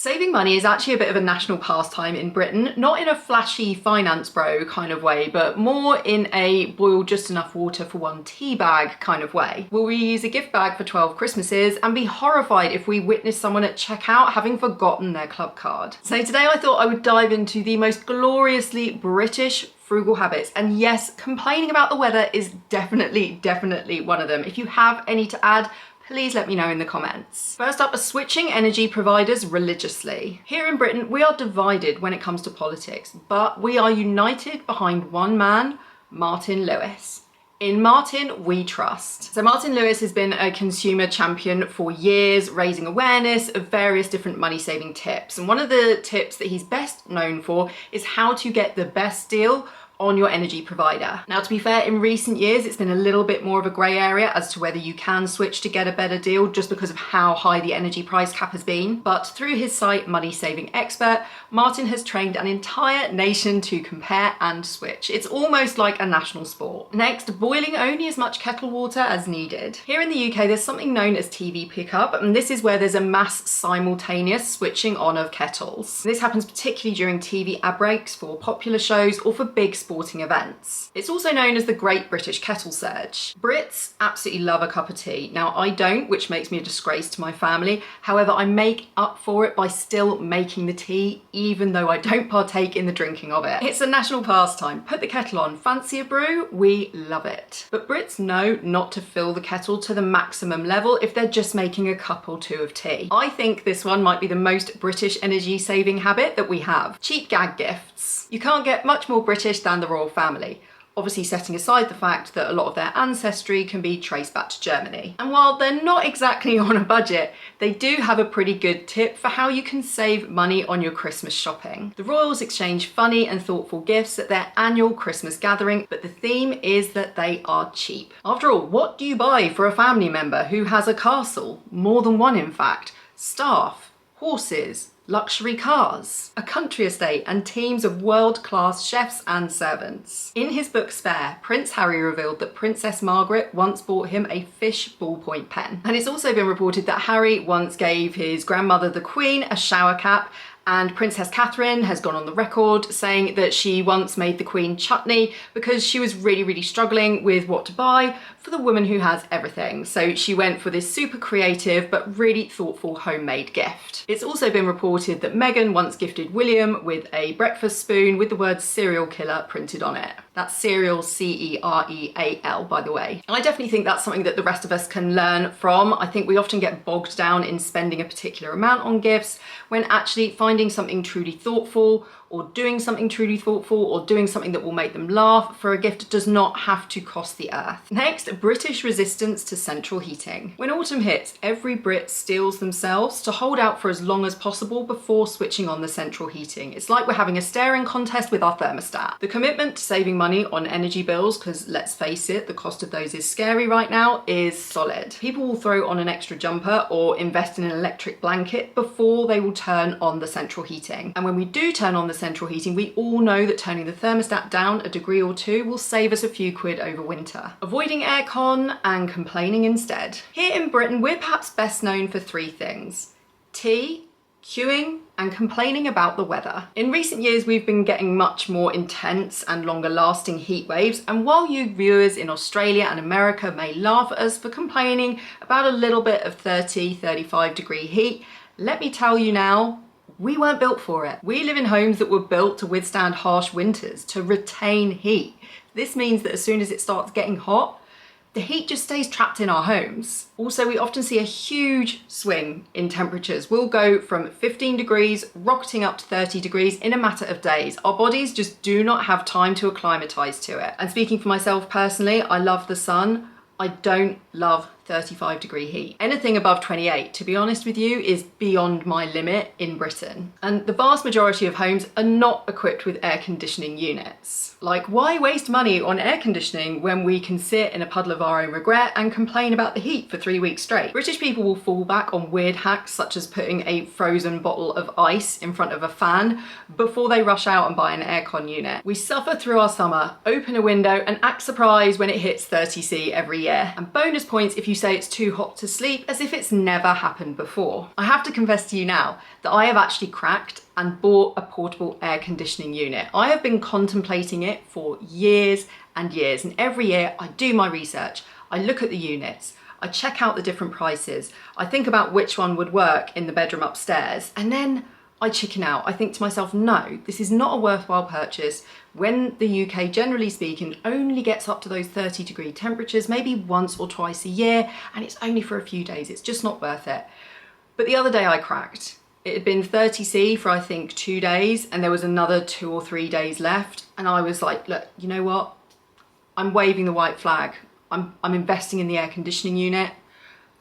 Saving money is actually a bit of a national pastime in Britain, not in a flashy finance bro kind of way, but more in a boil just enough water for one tea bag kind of way. We'll reuse a gift bag for 12 Christmases and be horrified if we witness someone at checkout having forgotten their club card. So today I thought I would dive into the most gloriously British frugal habits, and yes, complaining about the weather is definitely one of them. If you have any to add, please let me know in the comments. First up are switching energy providers religiously. Here in Britain, we are divided when it comes to politics, but we are united behind one man, Martin Lewis. In Martin, we trust. So Martin Lewis has been a consumer champion for years, raising awareness of various different money-saving tips. And one of the tips that he's best known for is how to get the best deal on your energy provider. Now, to be fair, in recent years, it's been a little bit more of a grey area as to whether you can switch to get a better deal just because of how high the energy price cap has been. But through his site, Money Saving Expert, Martin has trained an entire nation to compare and switch. It's almost like a national sport. Next, boiling only as much kettle water as needed. Here in the UK, there's something known as TV pickup, and this is where there's a mass simultaneous switching on of kettles. This happens particularly during TV ad breaks for popular shows or for big sporting events. It's also known as the Great British Kettle Surge. Brits absolutely love a cup of tea. Now, I don't, which makes me a disgrace to my family. However, I make up for it by still making the tea, even though I don't partake in the drinking of it. It's a national pastime. Put the kettle on. Fancy a brew? We love it. But Brits know not to fill the kettle to the maximum level if they're just making a cup or two of tea. I think this one might be the most British energy saving habit that we have. Cheap gag gifts. You can't get much more British than the royal family, obviously setting aside the fact that a lot of their ancestry can be traced back to Germany. And while they're not exactly on a budget, they do have a pretty good tip for how you can save money on your Christmas shopping. The royals exchange funny and thoughtful gifts at their annual Christmas gathering, but the theme is that they are cheap. After all, what do you buy for a family member who has a castle? More than one, in fact. Staff, horses, luxury cars, a country estate, and teams of world-class chefs and servants. In his book Spare, Prince Harry revealed that Princess Margaret once bought him a fish ballpoint pen. And it's also been reported that Harry once gave his grandmother, the Queen, a shower cap, and Princess Catherine has gone on the record saying that she once made the Queen chutney because she was really struggling with what to buy for the woman who has everything. So she went for this super creative but really thoughtful homemade gift. It's also been reported that Meghan once gifted William with a breakfast spoon with the word serial killer printed on it. That's cereal, C-E-R-E-A-L, by the way. And I definitely think that's something that the rest of us can learn from. I think we often get bogged down in spending a particular amount on gifts when actually finding something truly thoughtful or doing something truly thoughtful or doing something that will make them laugh for a gift does not have to cost the earth. Next, British resistance to central heating. When autumn hits, every Brit steels themselves to hold out for as long as possible before switching on the central heating. It's like we're having a staring contest with our thermostat. The commitment to saving money on energy bills, because let's face it, the cost of those is scary right now, is solid. People will throw on an extra jumper or invest in an electric blanket before they will turn on the central heating. And when we do turn on the central heating, we all know that turning the thermostat down a degree or two will save us a few quid over winter. Avoiding aircon and complaining instead. Here in Britain, we're perhaps best known for three things: tea, queuing, and complaining about the weather. In recent years, we've been getting much more intense and longer lasting heat waves, and while you viewers in Australia and America may laugh at us for complaining about a little bit of 30-35 degree heat, let me tell you now, we weren't built for it. We live in homes that were built to withstand harsh winters, to retain heat. This means that as soon as it starts getting hot, the heat just stays trapped in our homes. Also, we often see a huge swing in temperatures. We'll go from 15 degrees rocketing up to 30 degrees in a matter of days. Our bodies just do not have time to acclimatise to it. And speaking for myself personally, I love the sun. I don't love 35 degree heat. Anything above 28, to be honest with you, is beyond my limit in Britain. And the vast majority of homes are not equipped with air conditioning units. Like, why waste money on air conditioning when we can sit in a puddle of our own regret and complain about the heat for 3 weeks straight? British people will fall back on weird hacks such as putting a frozen bottle of ice in front of a fan before they rush out and buy an aircon unit. We suffer through our summer, open a window and act surprised when it hits 30°C every year. And bonus points if you say it's too hot to sleep, as if it's never happened before. I have to confess to you now that I have actually cracked and bought a portable air conditioning unit. I have been contemplating it for years and years, and every year I do my research, I look at the units, I check out the different prices, I think about which one would work in the bedroom upstairs, and then I chicken out. I think to myself, no, this is not a worthwhile purchase when the UK, generally speaking, only gets up to those 30-degree temperatures, maybe once or twice a year, and it's only for a few days. It's just not worth it. But the other day I cracked. It had been 30°C for I think 2 days, and there was another 2 or 3 days left. And I was like, look, you know what? I'm waving the white flag. I'm investing in the air conditioning unit.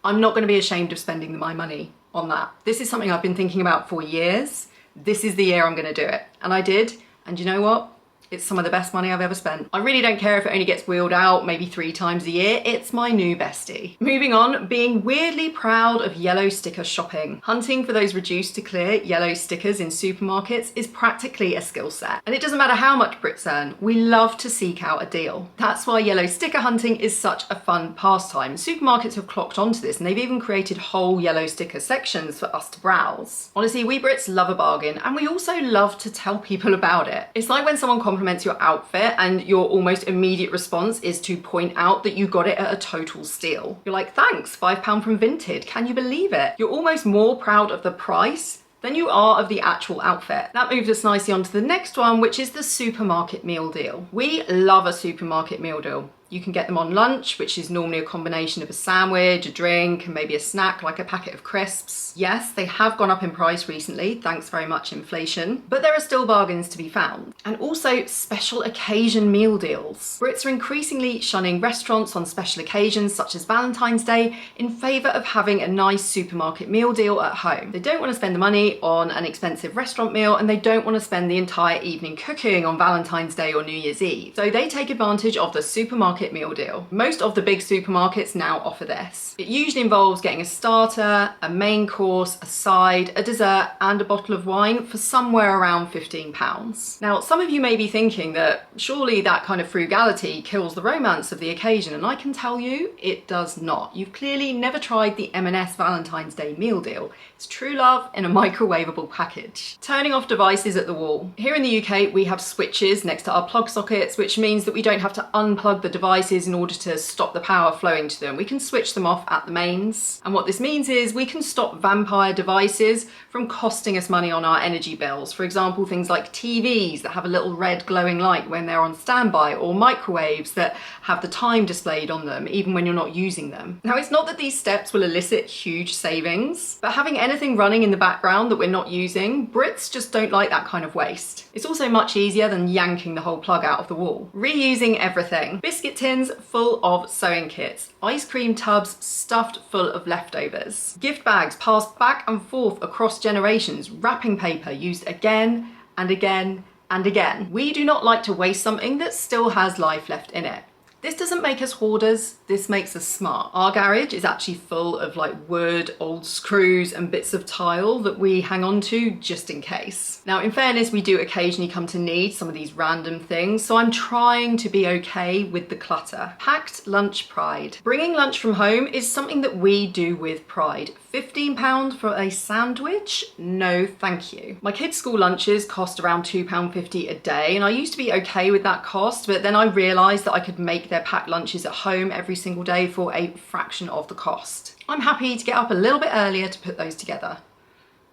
I'm not going to be ashamed of spending my money on that. This is something I've been thinking about for years. This is the year I'm going to do it. And I did. And you know what? It's some of the best money I've ever spent. I really don't care if it only gets wheeled out maybe 3 times a year. It's my new bestie. Moving on, being weirdly proud of yellow sticker shopping. Hunting for those reduced to clear yellow stickers in supermarkets is practically a skill set. And it doesn't matter how much Brits earn, we love to seek out a deal. That's why yellow sticker hunting is such a fun pastime. Supermarkets have clocked onto this, and they've even created whole yellow sticker sections for us to browse. Honestly, we Brits love a bargain, and we also love to tell people about it. It's like when someone compliments your outfit and your almost immediate response is to point out that you got it at a total steal. You're like, thanks, £5 from Vinted. Can you believe it? You're almost more proud of the price than you are of the actual outfit. That moves us nicely on to the next one, which is the supermarket meal deal. We love a supermarket meal deal. You can get them on lunch, which is normally a combination of a sandwich, a drink, and maybe a snack like a packet of crisps. Yes, they have gone up in price recently, thanks very much inflation, but there are still bargains to be found. And also special occasion meal deals. Brits are increasingly shunning restaurants on special occasions such as Valentine's Day in favour of having a nice supermarket meal deal at home. They don't want to spend the money on an expensive restaurant meal, and they don't want to spend the entire evening cooking on Valentine's Day or New Year's Eve. So they take advantage of the supermarket meal deal. Most of the big supermarkets now offer this. It usually involves getting a starter, a main course, a side, a dessert, and a bottle of wine for somewhere around £15. Now, some of you may be thinking that surely that kind of frugality kills the romance of the occasion, and I can tell you it does not. You've clearly never tried the M&S Valentine's Day meal deal. It's true love in a microwavable package. Turning off devices at the wall. Here in the UK, we have switches next to our plug sockets, which means that we don't have to unplug the devices in order to stop the power flowing to them. We can switch them off at the mains. And what this means is we can stop vampire devices from costing us money on our energy bills. For example, things like TVs that have a little red glowing light when they're on standby, or microwaves that have the time displayed on them even when you're not using them. Now, it's not that these steps will elicit huge savings, but having anything running in the background that we're not using, Brits just don't like that kind of waste. It's also much easier than yanking the whole plug out of the wall. Reusing everything. Biscuit tins full of sewing kits, ice cream tubs stuffed full of leftovers, gift bags passed back and forth across generations, wrapping paper used again and again and again. We do not like to waste something that still has life left in it. This doesn't make us hoarders, this makes us smart. Our garage is actually full of like wood, old screws and bits of tile that we hang on to just in case. Now, in fairness, we do occasionally come to need some of these random things, so I'm trying to be okay with the clutter. Packed lunch pride. Bringing lunch from home is something that we do with pride. £15 for a sandwich? No, thank you. My kids' school lunches cost around £2.50 a day, and I used to be okay with that cost, but then I realised that I could make their packed lunches at home every single day for a fraction of the cost. I'm happy to get up a little bit earlier to put those together.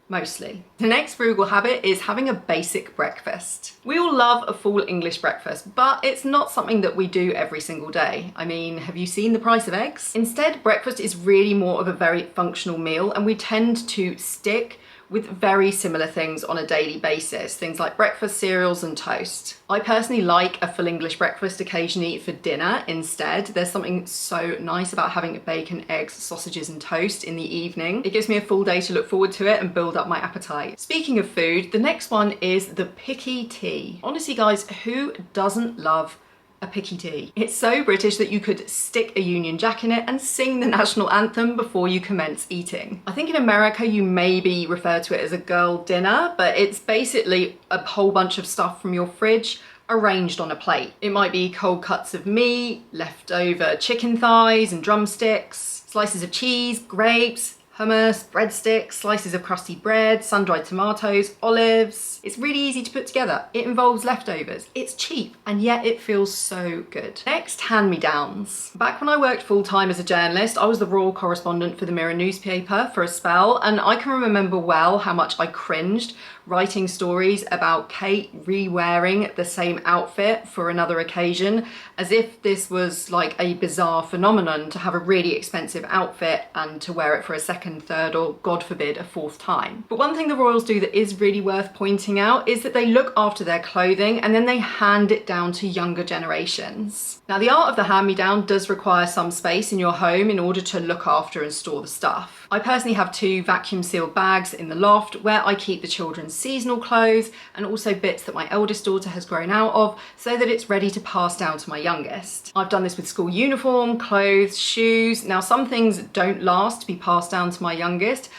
Mostly. The next frugal habit is having a basic breakfast. We all love a full English breakfast, but it's not something that we do every single day. I mean, have you seen the price of eggs? Instead, breakfast is really more of a very functional meal, and we tend to stick with very similar things on a daily basis, things like breakfast cereals and toast. I personally like a full English breakfast occasionally for dinner instead. There's something so nice about having bacon, eggs, sausages and toast in the evening. It gives me a full day to look forward to it and build up my appetite. Speaking of food, the next one is the picky tea. Honestly guys, who doesn't love a picky tea? It's so British that you could stick a Union Jack in it and sing the national anthem before you commence eating. I think in America you maybe refer to it as a girl dinner, but it's basically a whole bunch of stuff from your fridge arranged on a plate. It might be cold cuts of meat, leftover chicken thighs and drumsticks, Slices of cheese, grapes, hummus, breadsticks, slices of crusty bread, sun-dried tomatoes, olives. It's really easy to put together. It involves leftovers. It's cheap, and yet it feels so good. Next, hand-me-downs. Back when I worked full-time as a journalist, I was the royal correspondent for the Mirror newspaper for a spell, and I can remember well how much I cringed writing stories about Kate re-wearing the same outfit for another occasion, as if this was like a bizarre phenomenon to have a really expensive outfit and to wear it for a second, third, or God forbid, a fourth time. But one thing the royals do that is really worth pointing out is that they look after their clothing and then they hand it down to younger generations. Now, the art of the hand-me-down does require some space in your home in order to look after and store the stuff. I personally have 2 vacuum-sealed bags in the loft where I keep the children's seasonal clothes and also bits that my eldest daughter has grown out of so that it's ready to pass down to my youngest. I've done this with school uniform, clothes, shoes. Now, some things don't last to be passed down to my youngest,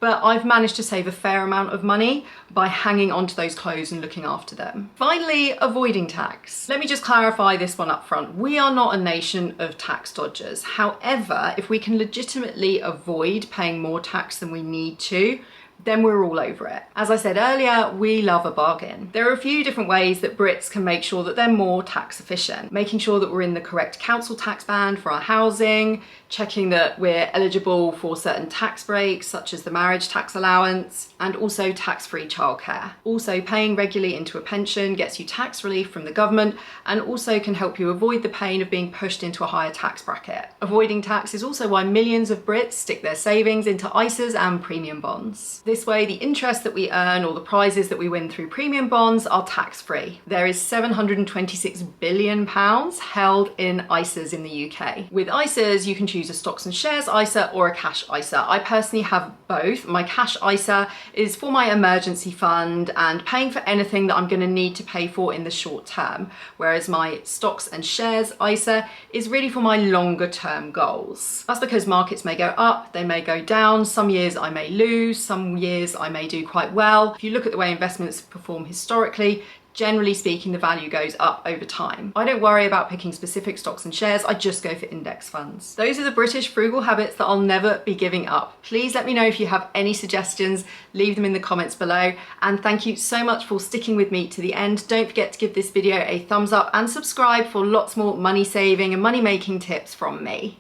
but I've managed to save a fair amount of money by hanging onto those clothes and looking after them. Finally, avoiding tax. Let me just clarify this one up front. We are not a nation of tax dodgers. However, if we can legitimately avoid paying more tax than we need to, then we're all over it. As I said earlier, we love a bargain. There are a few different ways that Brits can make sure that they're more tax efficient. Making sure that we're in the correct council tax band for our housing, checking that we're eligible for certain tax breaks, such as the marriage tax allowance, and also tax-free childcare. Also, paying regularly into a pension gets you tax relief from the government and also can help you avoid the pain of being pushed into a higher tax bracket. Avoiding tax is also why millions of Brits stick their savings into ISAs and premium bonds. This way, the interest that we earn or the prizes that we win through premium bonds are tax-free. There is £726 billion held in ISAs in the UK. With ISAs, you can choose a stocks and shares ISA or a cash ISA. I personally have both. My cash ISA is for my emergency fund and paying for anything that I'm going to need to pay for in the short term, whereas my stocks and shares ISA is really for my longer term goals. That's because markets may go up, they may go down. Some years I may lose, some years I may do quite well. If you look at the way investments perform historically, generally speaking, the value goes up over time. I don't worry about picking specific stocks and shares, I just go for index funds. Those are the British frugal habits that I'll never be giving up. Please let me know if you have any suggestions, leave them in the comments below, and thank you so much for sticking with me to the end. Don't forget to give this video a thumbs up and subscribe for lots more money saving and money making tips from me.